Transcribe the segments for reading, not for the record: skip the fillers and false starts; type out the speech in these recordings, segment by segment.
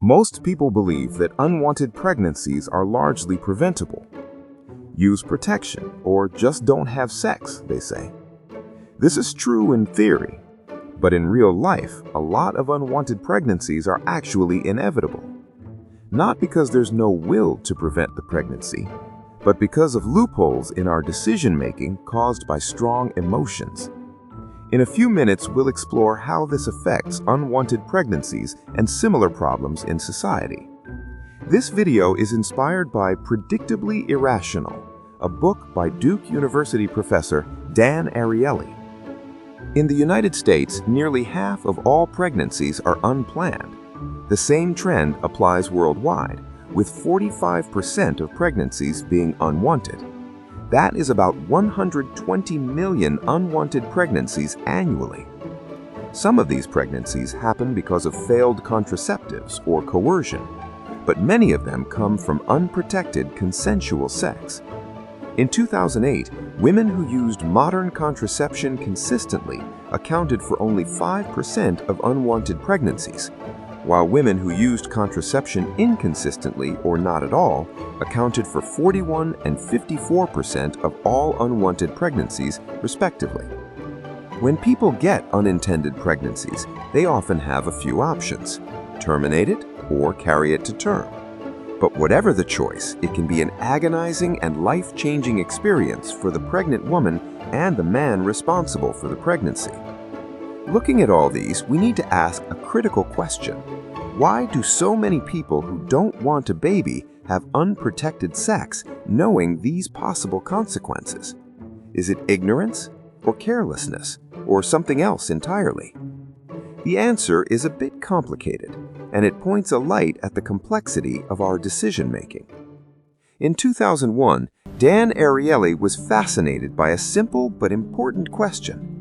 Most people believe that unwanted pregnancies are largely preventable. Use protection or just don't have sex, they say. This is true in theory, but in real life, a lot of unwanted pregnancies are actually inevitable. Not because there's no will to prevent the pregnancy, but because of loopholes in our decision-making caused by strong emotions. In a few minutes, we'll explore how this affects unwanted pregnancies and similar problems in society. This video is inspired by Predictably Irrational, a book by Duke University professor Dan Ariely. In the United States, nearly half of all pregnancies are unplanned. The same trend applies worldwide, with 45% of pregnancies being unwanted. That is about 120 million unwanted pregnancies annually. Some of these pregnancies happen because of failed contraceptives or coercion, but many of them come from unprotected consensual sex. In 2008, women who used modern contraception consistently accounted for only 5% of unwanted pregnancies, while women who used contraception inconsistently or not at all accounted for 41% and 54% of all unwanted pregnancies, respectively. When people get unintended pregnancies, they often have a few options: terminate it or carry it to term. But whatever the choice, it can be an agonizing and life-changing experience for the pregnant woman and the man responsible for the pregnancy. Looking at all these, we need to ask a critical question. Why do so many people who don't want a baby have unprotected sex, knowing these possible consequences? Is it ignorance, or carelessness, or something else entirely? The answer is a bit complicated, and it points a light at the complexity of our decision-making. In 2001, Dan Ariely was fascinated by a simple but important question.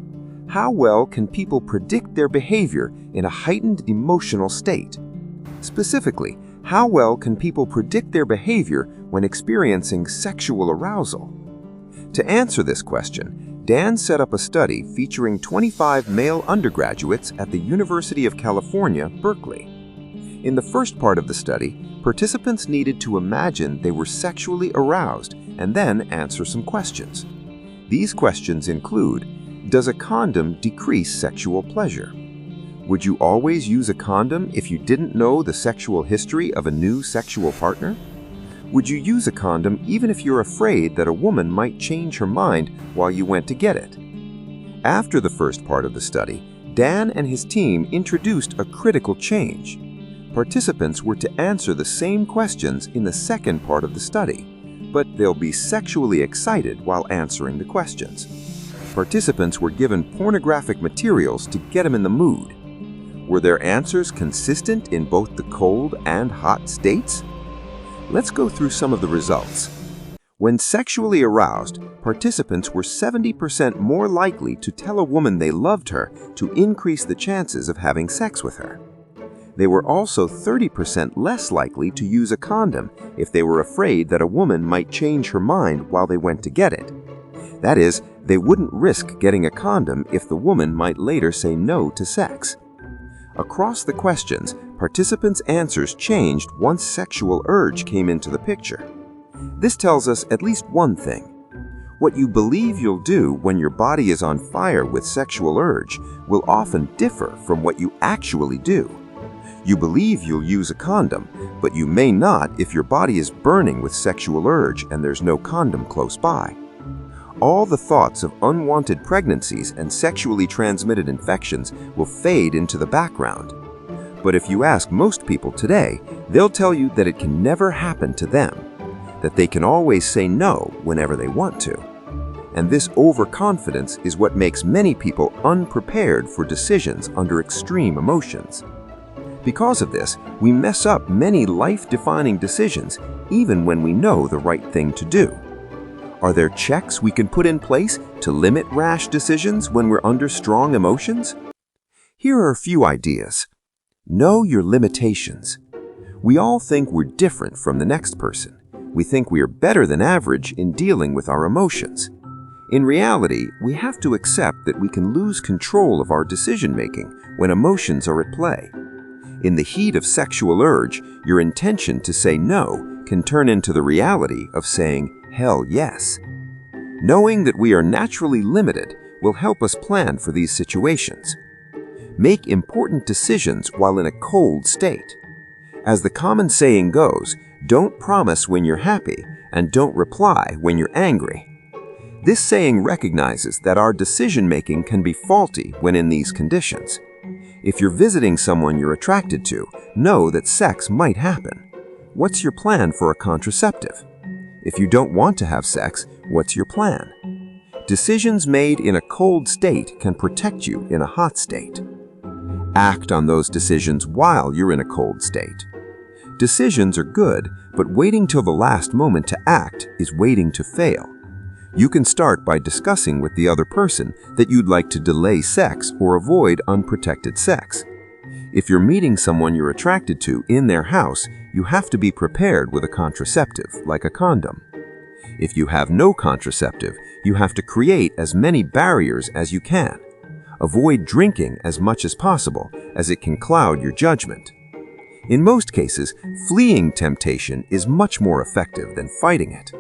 How well can people predict their behavior in a heightened emotional state? Specifically, how well can people predict their behavior when experiencing sexual arousal? To answer this question, Dan set up a study featuring 25 male undergraduates at the University of California, Berkeley. In the first part of the study, participants needed to imagine they were sexually aroused and then answer some questions. These questions include: does a condom decrease sexual pleasure? Would you always use a condom if you didn't know the sexual history of a new sexual partner? Would you use a condom even if you're afraid that a woman might change her mind while you went to get it? After the first part of the study, Dan and his team introduced a critical change. Participants were to answer the same questions in the second part of the study, but they'll be sexually excited while answering the questions. Participants were given pornographic materials to get them in the mood. Were their answers consistent in both the cold and hot states? Let's go through some of the results. When sexually aroused, participants were 70% more likely to tell a woman they loved her to increase the chances of having sex with her. They were also 30% less likely to use a condom if they were afraid that a woman might change her mind while they went to get it. That is, they wouldn't risk getting a condom if the woman might later say no to sex. Across the questions, participants' answers changed once sexual urge came into the picture. This tells us at least one thing. What you believe you'll do when your body is on fire with sexual urge will often differ from what you actually do. You believe you'll use a condom, but you may not if your body is burning with sexual urge and there's no condom close by. All the thoughts of unwanted pregnancies and sexually transmitted infections will fade into the background. But if you ask most people today, they'll tell you that it can never happen to them, that they can always say no whenever they want to. And this overconfidence is what makes many people unprepared for decisions under extreme emotions. Because of this, we mess up many life-defining decisions even when we know the right thing to do. Are there checks we can put in place to limit rash decisions when we're under strong emotions? Here are a few ideas. Know your limitations. We all think we're different from the next person. We think we are better than average in dealing with our emotions. In reality, we have to accept that we can lose control of our decision-making when emotions are at play. In the heat of sexual urge, your intention to say no can turn into the reality of saying hell yes. Knowing that we are naturally limited will help us plan for these situations. Make important decisions while in a cold state. As the common saying goes, don't promise when you're happy and don't reply when you're angry. This saying recognizes that our decision-making can be faulty when in these conditions. If you're visiting someone you're attracted to, know that sex might happen. What's your plan for a contraceptive? If you don't want to have sex, what's your plan? Decisions made in a cold state can protect you in a hot state. Act on those decisions while you're in a cold state. Decisions are good, but waiting till the last moment to act is waiting to fail. You can start by discussing with the other person that you'd like to delay sex or avoid unprotected sex. If you're meeting someone you're attracted to in their house, you have to be prepared with a contraceptive, like a condom. If you have no contraceptive, you have to create as many barriers as you can. Avoid drinking as much as possible, as it can cloud your judgment. In most cases, fleeing temptation is much more effective than fighting it.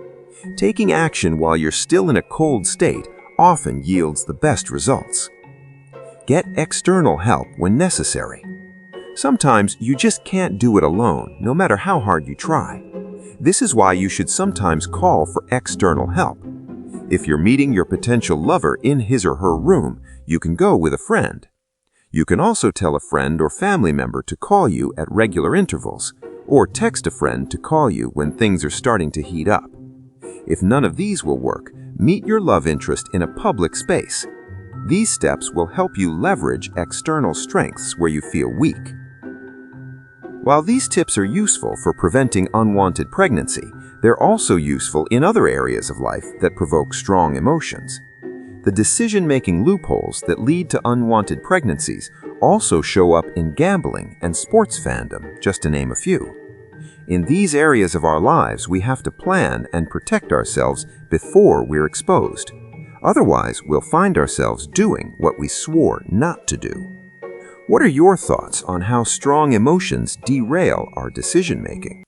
Taking action while you're still in a cold state often yields the best results. Get external help when necessary. Sometimes you just can't do it alone, no matter how hard you try. This is why you should sometimes call for external help. If you're meeting your potential lover in his or her room, you can go with a friend. You can also tell a friend or family member to call you at regular intervals, or text a friend to call you when things are starting to heat up. If none of these will work, meet your love interest in a public space. These steps will help you leverage external strengths where you feel weak. While these tips are useful for preventing unwanted pregnancy, they're also useful in other areas of life that provoke strong emotions. The decision-making loopholes that lead to unwanted pregnancies also show up in gambling and sports fandom, just to name a few. In these areas of our lives, we have to plan and protect ourselves before we're exposed. Otherwise, we'll find ourselves doing what we swore not to do. What are your thoughts on how strong emotions derail our decision-making?